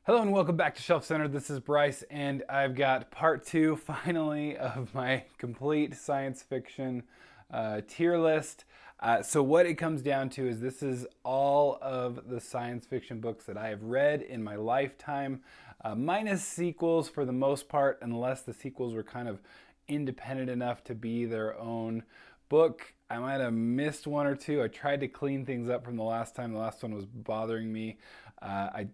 Hello and welcome back to Shelf Center. This is Bryce, and I've got part two, finally, of my complete science fiction tier list. So what it comes down to is this is all of the science fiction books that I have read in my lifetime, minus sequels for the most part, unless the sequels were kind of independent enough to be their own book. I might have missed one or two. I tried to clean things up from the last time. The last one was bothering me. I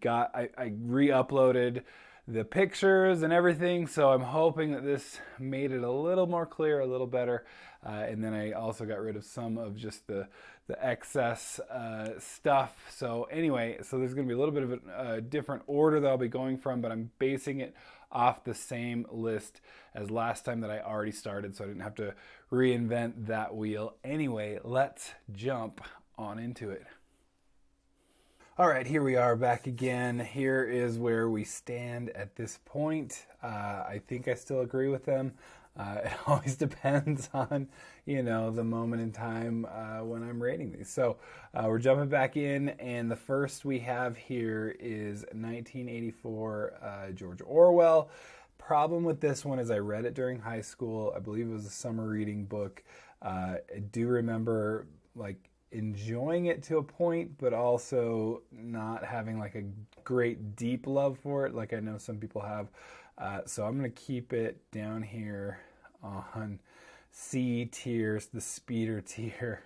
re-uploaded the pictures and everything, so I'm hoping that this made it a little more clear, a little better. And then I also got rid of some of just the excess stuff. So anyway, so there's going to be a little bit of a different order that I'll be going from, but I'm basing it off the same list as last time that I already started, so I didn't have to reinvent that wheel. Anyway, let's jump on into it. All right, here we are back again. Here is where we stand at this point. I think I still agree with them. It always depends on, the moment in time when I'm rating these. So we're jumping back in, and the first we have here is 1984, George Orwell. Problem with this one is I read it during high school. I believe it was a summer reading book. I do remember, enjoying it to a point, but also not having a great deep love for it like I know some people have. So I'm going to keep it down here on C tiers, the speeder tier.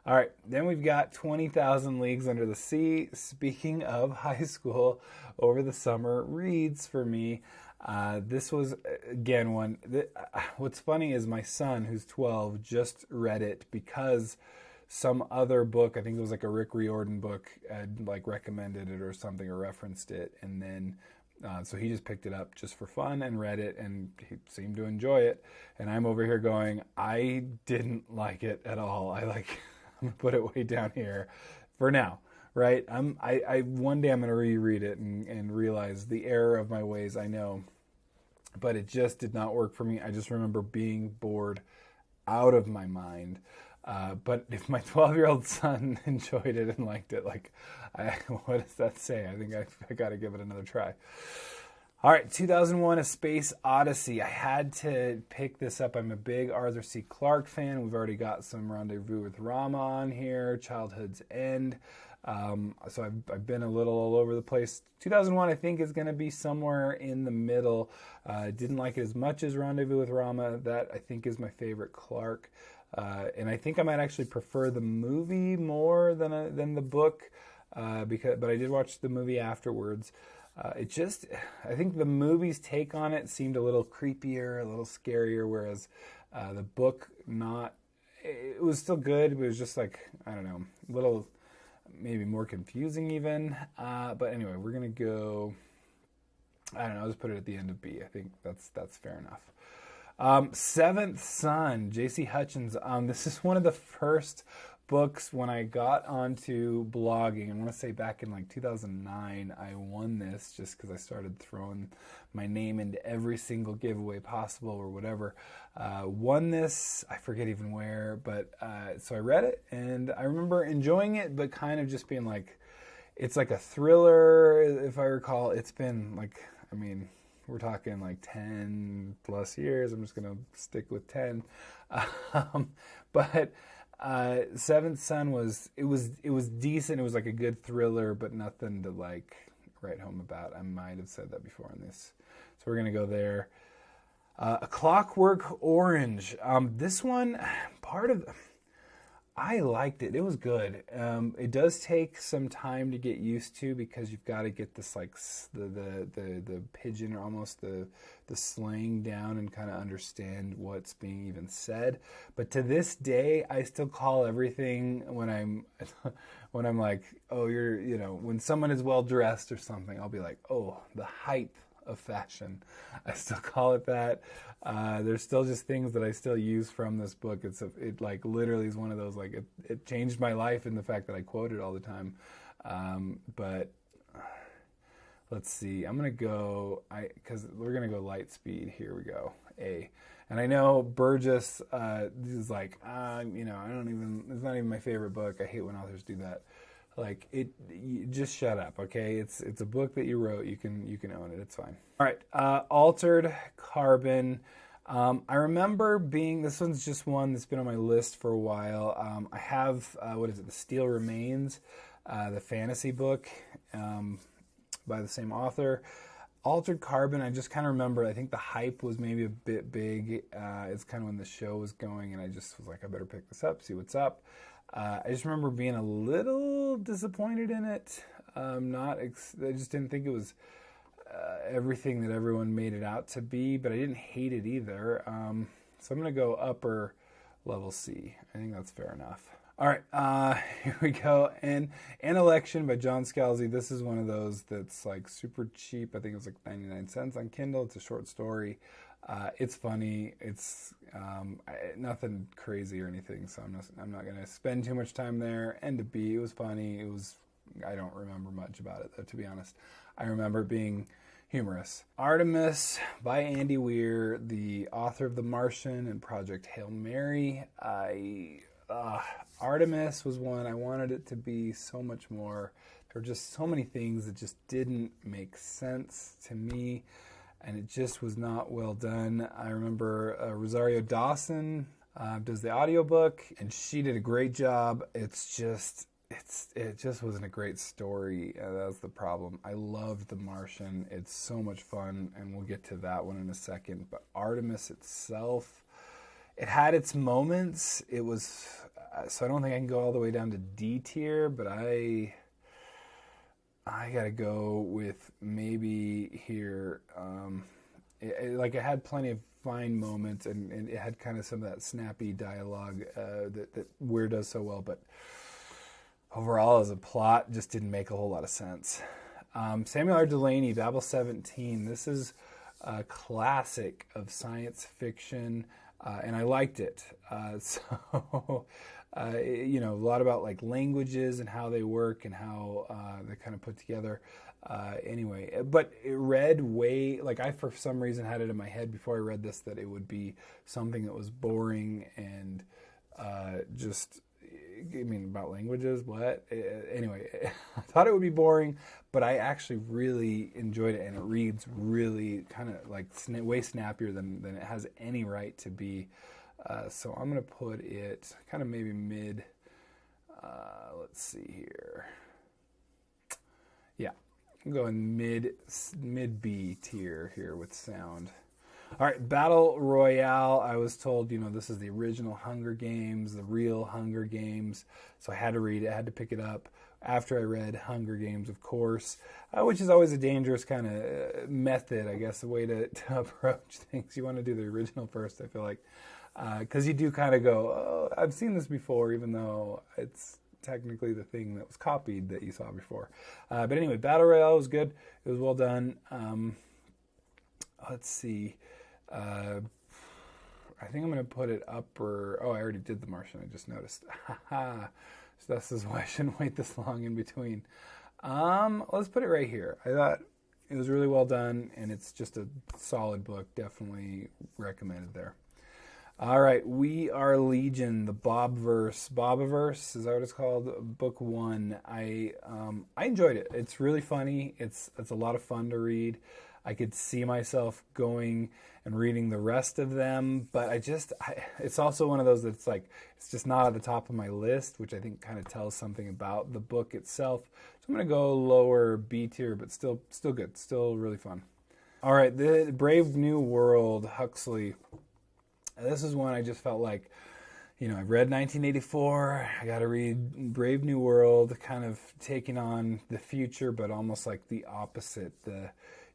All right, then we've got 20,000 Leagues Under the Sea. Speaking of high school, over the summer reads for me. This was, again, one. What's funny is my son, who's 12, just read it because some other book, I think it was a Rick Riordan book, had recommended it or something or referenced it, and then so he just picked it up just for fun and read it, and he seemed to enjoy it. And I'm over here going, I didn't like it at all. I'm gonna put it way down here for now, right? I one day I'm gonna reread it and realize the error of my ways. I know, but it just did not work for me. I just remember being bored out of my mind. But if my 12-year-old son enjoyed it and liked it, what does that say? I think I got to give it another try. All right, 2001: A Space Odyssey. I had to pick this up. I'm a big Arthur C. Clarke fan. We've already got some Rendezvous with Rama on here, Childhood's End. So I've been a little all over the place. 2001, I think, is going to be somewhere in the middle. Didn't like it as much as Rendezvous with Rama. That, I think, is my favorite Clarke. And I think I might actually prefer the movie more than the book, but I did watch the movie afterwards. I think the movie's take on it seemed a little creepier, a little scarier, whereas the book it was still good, but it was just I don't know, a little maybe more confusing even. But anyway, we're gonna go, I don't know, I'll just put it at the end of B. I think that's fair enough. Seventh Son, J.C. Hutchins. This is one of the first books when I got onto blogging. I want to say back in 2009, I won this just because I started throwing my name into every single giveaway possible or whatever. Won this, I forget even where, but so I read it and I remember enjoying it, but kind of just being it's like a thriller, if I recall. It's been we're talking 10 plus years. I'm just going to stick with 10. But Seventh Son was decent. It was a good thriller, but nothing to write home about. I might have said that before in this. So we're going to go there. A Clockwork Orange. This one, I liked it. It was good. It does take some time to get used to because you've got to get this the pidgin or almost the slang down and kind of understand what's being even said. But to this day, I still call everything when I'm when someone is well dressed or something, I'll be oh, the height of fashion. I still call it that. There's still just things that I still use from this book. It literally is one of those it changed my life in the fact that I quote it all the time. But let's see. I'm gonna go because we're gonna go light speed. Here we go. A. And I know Burgess is I don't even. It's not even my favorite book. I hate when authors do that. Like just shut up, okay? It's a book that you wrote. You can own it. It's fine. All right, Altered Carbon. I remember this one's just one that's been on my list for a while. I have what is it? The Steel Remains, the fantasy book by the same author. Altered Carbon, I just kind of remember, I think the hype was maybe a bit big. It's kind of when the show was going, and I just was like, I better pick this up, see what's up. I just remember being a little disappointed in it. I just didn't think it was everything that everyone made it out to be, but I didn't hate it either. So I'm going to go upper level C. I think that's fair enough. All right, here we go. And An Election by John Scalzi. This is one of those that's like super cheap. I think it was like 99 cents on Kindle. It's a short story. It's funny. It's nothing crazy or anything, so I'm not going to spend too much time there. And to be, it was funny. I don't remember much about it, though, to be honest. I remember it being humorous. Artemis by Andy Weir, the author of The Martian and Project Hail Mary. Artemis was one I wanted it to be so much more. There were just so many things that just didn't make sense to me, and it just was not well done. I remember Rosario Dawson does the audiobook, and she did a great job. It just wasn't a great story. That was the problem. I loved The Martian. It's so much fun, and we'll get to that one in a second. But Artemis itself, it had its moments. It was, so I don't think I can go all the way down to D tier, but I gotta go with maybe here. It had plenty of fine moments, and it had kind of some of that snappy dialogue that Weir does so well, but overall as a plot just didn't make a whole lot of sense. Samuel R. Delany, Babel 17. This is a classic of science fiction, and I liked it. A lot about like languages and how they work and how they're kind of put together. Anyway, but it read way, like I for some reason had it in my head before I read this that it would be something that was boring and about languages, what? Anyway, I thought it would be boring, but I actually really enjoyed it, and it reads really kind of like way snappier than it has any right to be. So I'm going to put it kind of maybe mid, let's see here. Yeah, I'm going mid B tier here with sound. All right, Battle Royale. I was told, this is the original Hunger Games, the real Hunger Games. So I had to read it. I had to pick it up after I read Hunger Games, of course, which is always a dangerous kind of method, I guess, a way to approach things. You want to do the original first, I feel like, because you do kind of go, oh, I've seen this before, even though it's technically the thing that was copied that you saw before. But anyway, Battle Royale was good. It was well done. Let's see. I think I'm going to put it upper. Oh, I already did The Martian. I just noticed. So this is why I shouldn't wait this long in between. Let's put it right here. I thought it was really well done, and it's just a solid book. Definitely recommended there. All right, We Are Legion, the Bobiverse, is that what it's called? Book 1. I enjoyed it. It's really funny. It's a lot of fun to read. I could see myself going and reading the rest of them, but it's also one of those that's like, it's just not at the top of my list, which I think kind of tells something about the book itself. So I'm going to go lower B tier, but still good, still really fun. All right, the Brave New World, Huxley. This is one I just felt like, I've read 1984, I got to read Brave New World, kind of taking on the future, but almost like the opposite,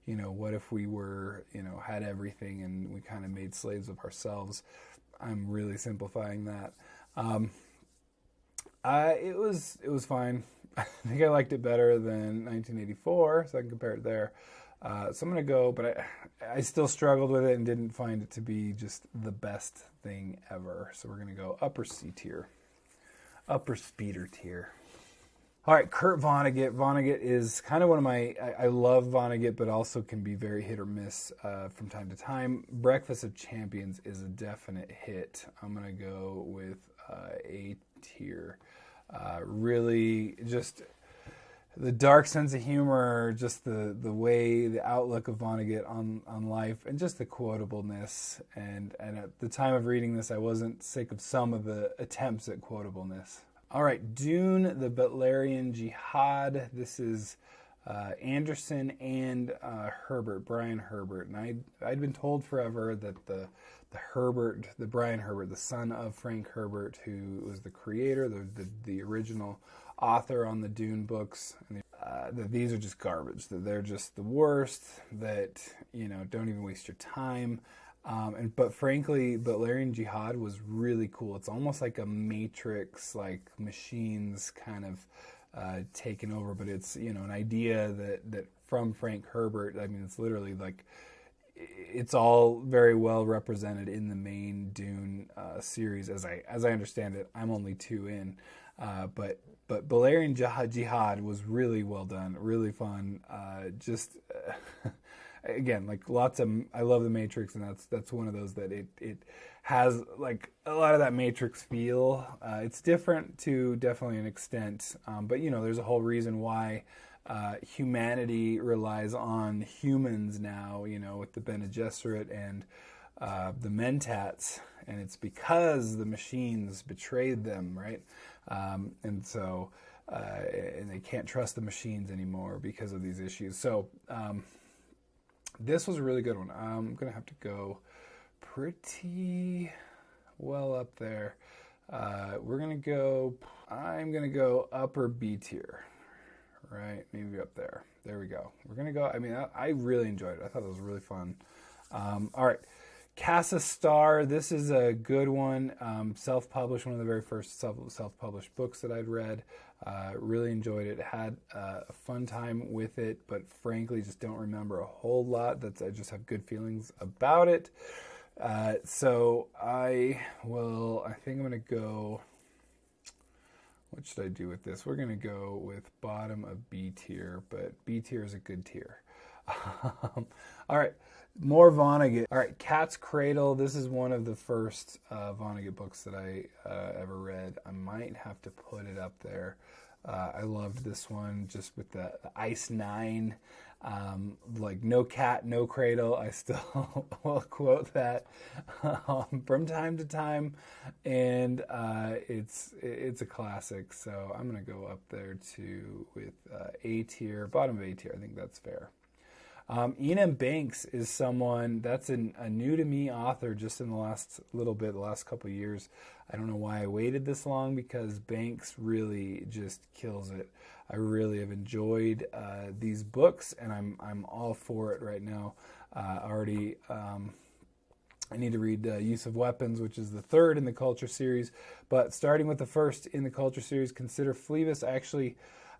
what if we were, had everything and we kind of made slaves of ourselves. I'm really simplifying that. It was fine. I think I liked it better than 1984, so I can compare it there. So I'm going to go, but I still struggled with it and didn't find it to be just the best thing ever. So we're going to go upper C tier, upper speeder tier. All right, Kurt Vonnegut. Vonnegut is kind of one of I love Vonnegut, but also can be very hit or miss from time to time. Breakfast of Champions is a definite hit. I'm going to go with A tier. Really just the dark sense of humor, just the way, the outlook of Vonnegut on life, and just the quotableness. And at the time of reading this, I wasn't sick of some of the attempts at quotableness. All right, Dune, the Butlerian Jihad. This is Anderson and Herbert, Brian Herbert. And I'd been told forever that the Brian Herbert, the son of Frank Herbert, who was the creator, the original author on the Dune books, that these are just garbage, that they're just the worst, that, don't even waste your time. But frankly, Butlerian Jihad was really cool. It's almost like a Matrix, like machines kind of taken over, but it's, an idea that from Frank Herbert. I mean, it's literally like, it's all very well represented in the main Dune series, as I understand it. I'm only 2 in, but Butlerian Jihad was really well done, really fun. Again, like lots of, I love the Matrix, and that's one of those that it has like a lot of that Matrix feel. It's different to definitely an extent, but there's a whole reason why humanity relies on humans now, with the Bene Gesserit and the Mentats, and it's because the machines betrayed them, right? And so, and they can't trust the machines anymore because of these issues. So, this was a really good one. I'm going to have to go pretty well up there. I'm going to go upper B tier. Right, maybe up there. There we go. We're going to go, I really enjoyed it. I thought it was really fun. All right, Casa Star. This is a good one. Self-published, one of the very first self-published books that I'd read. Really enjoyed it. Had a fun time with it, but frankly, just don't remember a whole lot. I just have good feelings about it. So I think I'm going to go... What should I do with this? We're going to go with bottom of B tier, but B tier is a good tier. All right, more Vonnegut. All right, Cat's Cradle. This is one of the first Vonnegut books that I ever read. I might have to put it up there. I loved this one just with the Ice 9. Like no cat, no cradle. I still will quote that from time to time, and it's a classic. So I'm gonna go up there too with A tier, bottom of A tier. I think that's fair. Ian M. Banks is someone that's a new to me author just in the last couple of years. I don't know why I waited this long, because Banks really just kills it. I really have enjoyed these books, and I'm all for it right now. I need to read Use of Weapons, which is the third in the Culture series. But starting with the first in the Culture series, consider Fleabus. I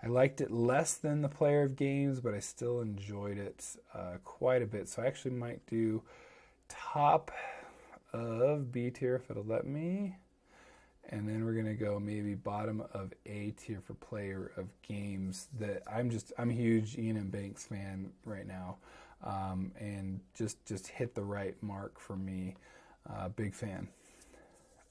liked it less than The Player of Games, but I still enjoyed it quite a bit. So I actually might do top of B tier if it'll let me. And then we're going to go maybe bottom of A tier for Player of Games. I'm a huge Ian M. Banks fan right now. And just hit the right mark for me. Big fan.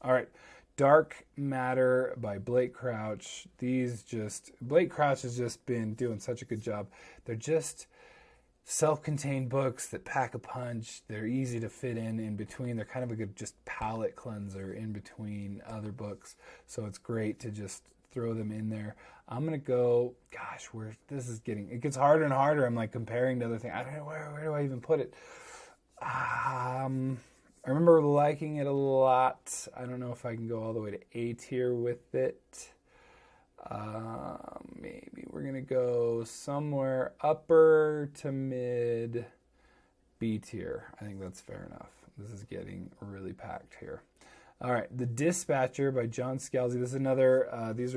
All right. Dark Matter by Blake Crouch. Blake Crouch has just been doing such a good job. They're just self-contained books that pack a punch. They're easy to fit in between. They're kind of a good just palate cleanser in between other books. So it's great to just throw them in there. I'm going to go, it gets harder and harder. I'm like comparing to other things. I don't know, where do I even put it? I remember liking it a lot. I don't know if I can go all the way to A tier with it. Maybe we're going to go somewhere upper to mid B tier. I think that's fair enough. This is getting really packed here. All right, The Dispatcher by John Scalzi. This is another, I think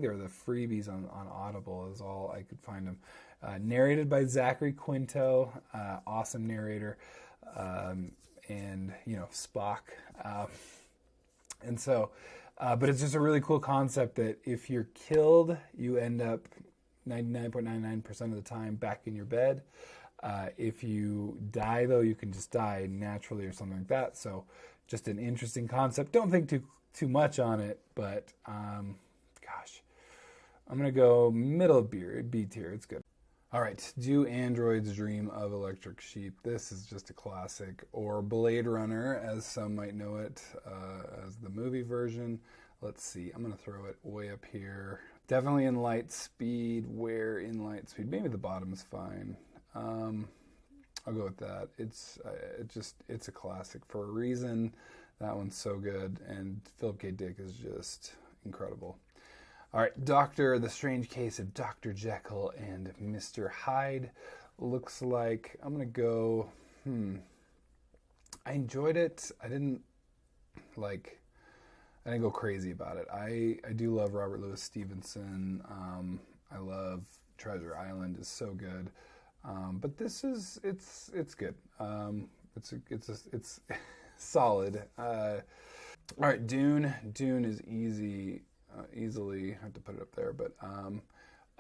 they were the freebies on Audible is all I could find them. Narrated by Zachary Quinto, awesome narrator. And Spock, and so, but it's just a really cool concept that if you're killed, you end up 99.99% of the time back in your bed. If you die, though, you can just die naturally or something like that. So, just an interesting concept. Don't think too too much on it, but gosh, I'm going to go middle B tier. It's good. All right, Do Androids Dream of Electric Sheep? This is just a classic, or Blade Runner, as some might know it, as the movie version. Let's see, I'm going to throw it way up here. Definitely in light speed. Where in light speed? Maybe the bottom is fine. I'll go with that. It's a classic for a reason. That one's so good, and Philip K. Dick is just incredible. All right, The Strange Case of Dr. Jekyll and Mr. Hyde. Looks like I'm going to go, I enjoyed it. I didn't go crazy about it. I do love Robert Louis Stevenson. I love Treasure Island is so good. But this is, it's good. It's solid. All right, Dune. Dune is easy. Easily have to put it up there, but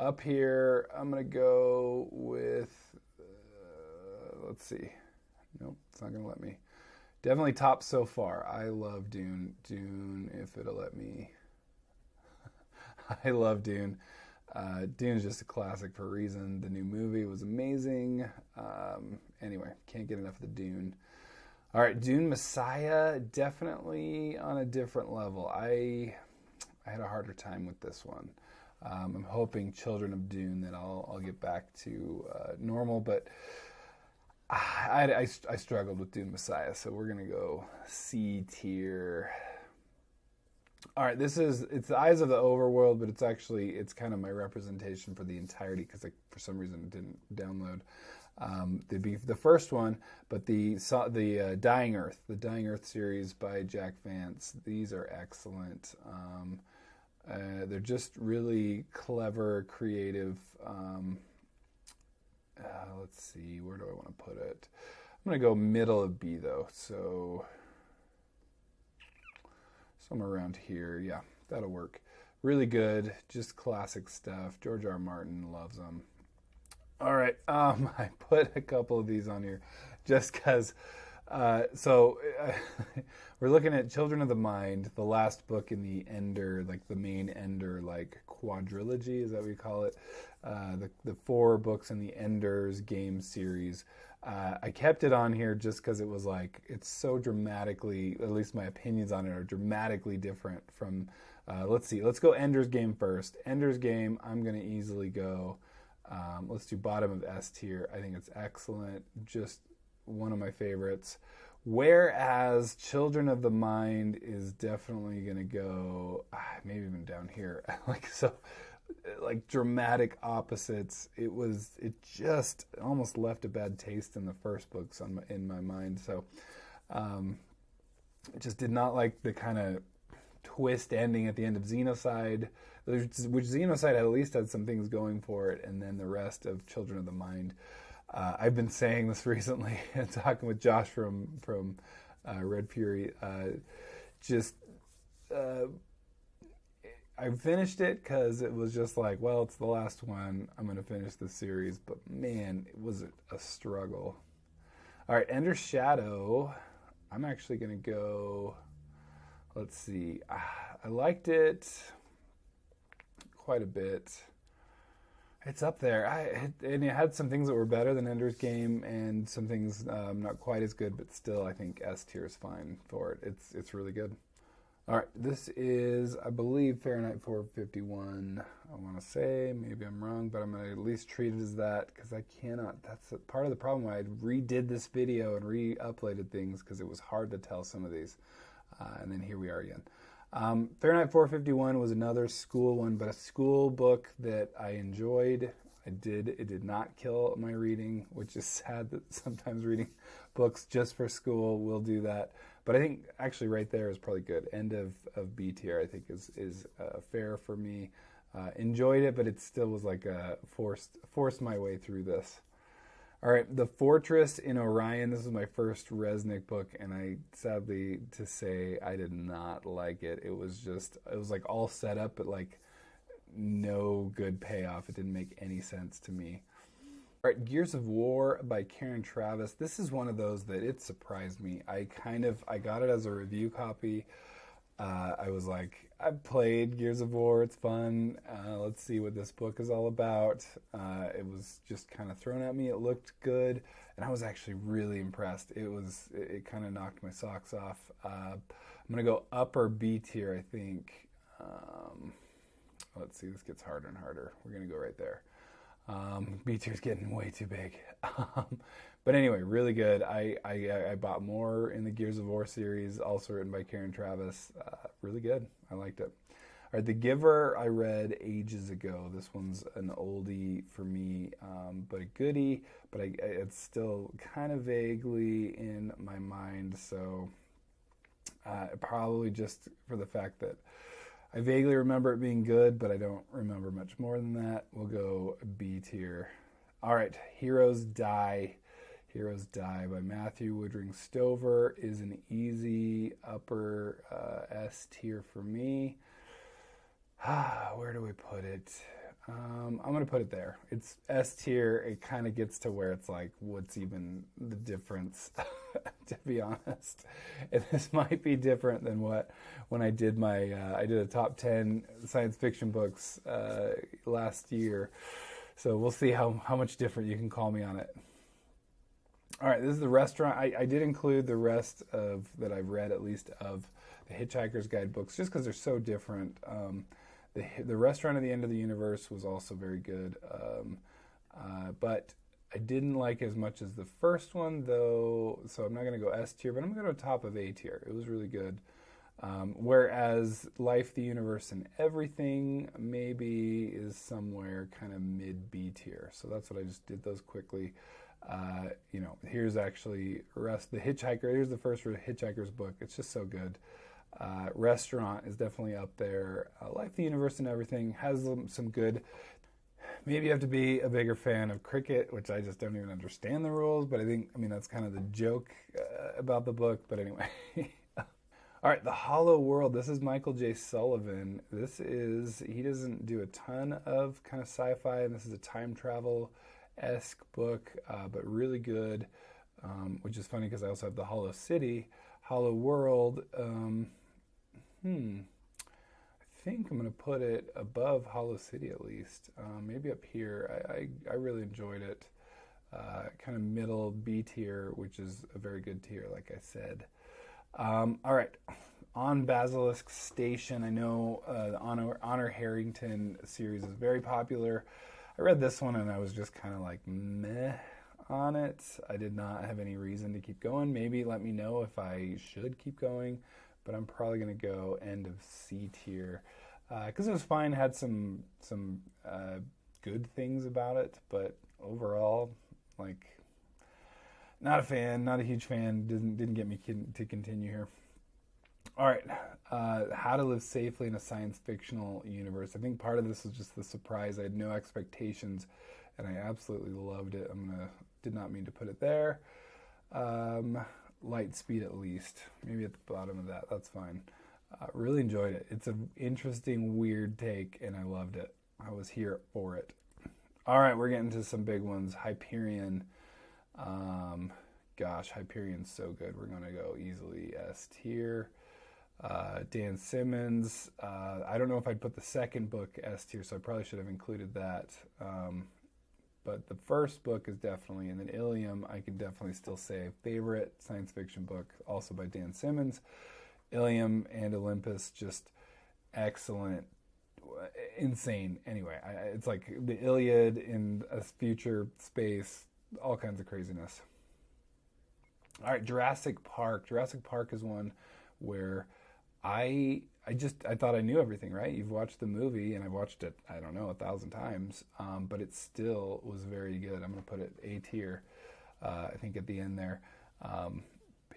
up here I'm gonna go with let's see, nope, it's not gonna let me. Definitely top so far. I love Dune. If it'll let me. I love Dune. Dune is just a classic for a reason. The new movie was amazing. Anyway, can't get enough of the Dune. All right, Dune Messiah, definitely on a different level. I had a harder time with this one. I'm hoping Children of Dune that I'll get back to normal, but I struggled with Dune Messiah, so we're gonna go C tier. All right, it's the Eyes of the Overworld, but it's kind of my representation for the entirety because for some reason it didn't download. They'd be the first one, but the Dying Earth, the Dying Earth series by Jack Vance. These are excellent. They're just really clever, creative. Let's see, where do I want to put it? I'm going to go middle of B, though, so somewhere around here. Yeah, that'll work. Really good, just classic stuff. George R. Martin loves them. All right, I put a couple of these on here just because. We're looking at Children of the Mind, the last book in the Ender, like the main Ender, like quadrilogy, is that what we call it? The 4 books in the Ender's game series. I kept it on here just because it was like, it's so dramatically, at least my opinions on it are dramatically different from, let's see, let's go Ender's Game first. Ender's Game, I'm going to easily go, let's do bottom of S tier. I think it's excellent, just one of my favorites. Whereas Children of the Mind is definitely going to go, maybe even down here, like dramatic opposites. It just almost left a bad taste in the first books in my mind. So it just did not like the kind of twist ending at the end of Xenocide, which Xenocide at least had some things going for it, and then the rest of Children of the Mind. I've been saying this recently and talking with Josh from Red Fury. I finished it because it was just like, well, it's the last one. I'm going to finish the series. But man, it was a struggle. All right, Ender's Shadow. I'm actually going to go, let's see. I liked it quite a bit. It's up there. And it had some things that were better than Ender's Game, and some things not quite as good, but still I think S tier is fine for it. It's really good. All right, this is, I believe, Fahrenheit 451. I want to say, maybe I'm wrong, but I'm going to at least treat it as that because I cannot. That's part of the problem when I redid this video and re-uploaded things because it was hard to tell some of these. And then here we are again. Fahrenheit 451 was another school one, but a school book that I enjoyed. It did not kill my reading, which is sad that sometimes reading books just for school will do that. But I think actually right there is probably good. End of B tier I think is fair for me. Enjoyed it, but it still was like forced my way through this. All right, The Fortress in Orion. This is my first Resnick book, and I sadly to say I did not like it. It was like all set up, but like no good payoff. It didn't make any sense to me. All right, Gears of War by Karen Travis. This is one of those that it surprised me. I got it as a review copy. I was like, I've played Gears of War, it's fun. Let's see what this book is all about. It was just kind of thrown at me. It looked good, and I was actually really impressed. It kind of knocked my socks off. I'm gonna go upper B tier, I think. Let's see, this gets harder and harder. We're gonna go right there. B tier's getting way too big. But anyway, really good. I bought more in the Gears of War series, also written by Karen Travis. Really good. I liked it. All right, The Giver I read ages ago. This one's an oldie for me, but a goodie. But it's still kind of vaguely in my mind. So probably just for the fact that I vaguely remember it being good, but I don't remember much more than that. We'll go B tier. All right, Heroes Die. Heroes Die by Matthew Woodring Stover is an easy upper S tier for me. Where do we put it? I'm going to put it there. It's S tier. It kind of gets to where it's like, what's even the difference, to be honest. And this might be different than when I did I did a top 10 science fiction books last year. So we'll see how much different you can call me on it. All right, this is the restaurant. I did include the rest of that I've read, at least of the Hitchhiker's Guide books, just because they're so different. The Restaurant at the End of the Universe was also very good, but I didn't like as much as the first one, though, so I'm not going to go S tier, but I'm going to go top of A tier. It was really good. Whereas Life, the Universe, and Everything maybe is somewhere kind of mid B tier. So that's what I just did those quickly. Here's actually the Hitchhiker. Here's the first Hitchhiker's book. It's just so good. Restaurant is definitely up there. Life, the Universe, and Everything has some good. Maybe you have to be a bigger fan of cricket, which I just don't even understand the rules, but I mean, that's kind of the joke about the book. But anyway. All right, The Hollow World. This is Michael J. Sullivan. He doesn't do a ton of kind of sci-fi, and this is a time travel-esque book, but really good, which is funny because I also have The Hollow City. Hollow World, I think I'm going to put it above Hollow City at least, maybe up here. I really enjoyed it. Kind of middle B tier, which is a very good tier, like I said. All right, On Basilisk Station. I know the Honor Harrington series is very popular. I read this one and I was just kind of like meh on it. I did not have any reason to keep going. Maybe let me know if I should keep going, but I'm probably going to go end of C tier because it was fine. Had some good things about it, but overall, like, not a fan, not a huge fan. Didn't get me to continue here. All right, How to Live Safely in a Science Fictional Universe. I think part of this was just the surprise. I had no expectations, and I absolutely loved it. Did not mean to put it there. Light Speed at least, maybe at the bottom of that. That's fine. Really enjoyed it. It's an interesting, weird take, and I loved it. I was here for it. All right, we're getting to some big ones. Hyperion. Hyperion's so good. We're going to go easily S tier. Dan Simmons. I don't know if I'd put the second book S tier, so I probably should have included that. But the first book is definitely, and then Ilium, I can definitely still say favorite science fiction book, also by Dan Simmons. Ilium and Olympus, just excellent, insane. Anyway, it's like the Iliad in a future space, all kinds of craziness. All right, Jurassic Park. Jurassic Park is one where I thought I knew everything, right? You've watched the movie, and I've watched it, 1,000 times, but it still was very good. I'm going to put it A tier, I think, at the end there.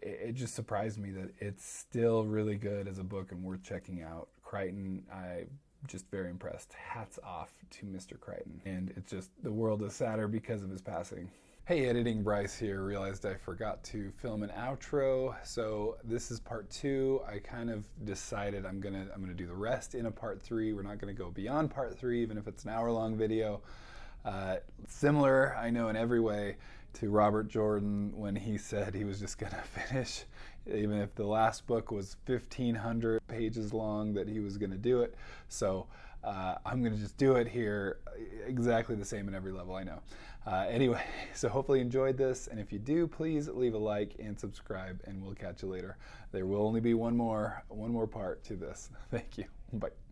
It just surprised me that it's still really good as a book and worth checking out. Crichton, I'm just very impressed. Hats off to Mr. Crichton. And it's just, the world is sadder because of his passing. Hey, Editing Bryce here. Realized I forgot to film an outro, so this is part 2. I kind of decided I'm gonna do the rest in a part 3. We're not gonna go beyond part 3, even if it's an hour-long video. Similar, I know, in every way to Robert Jordan when he said he was just going to finish, even if the last book was 1,500 pages long, that he was going to do it. So I'm going to just do it here exactly the same in every level, I know. Anyway, so hopefully you enjoyed this, and if you do, please leave a like and subscribe, and we'll catch you later. There will only be one more part to this. Thank you. Bye.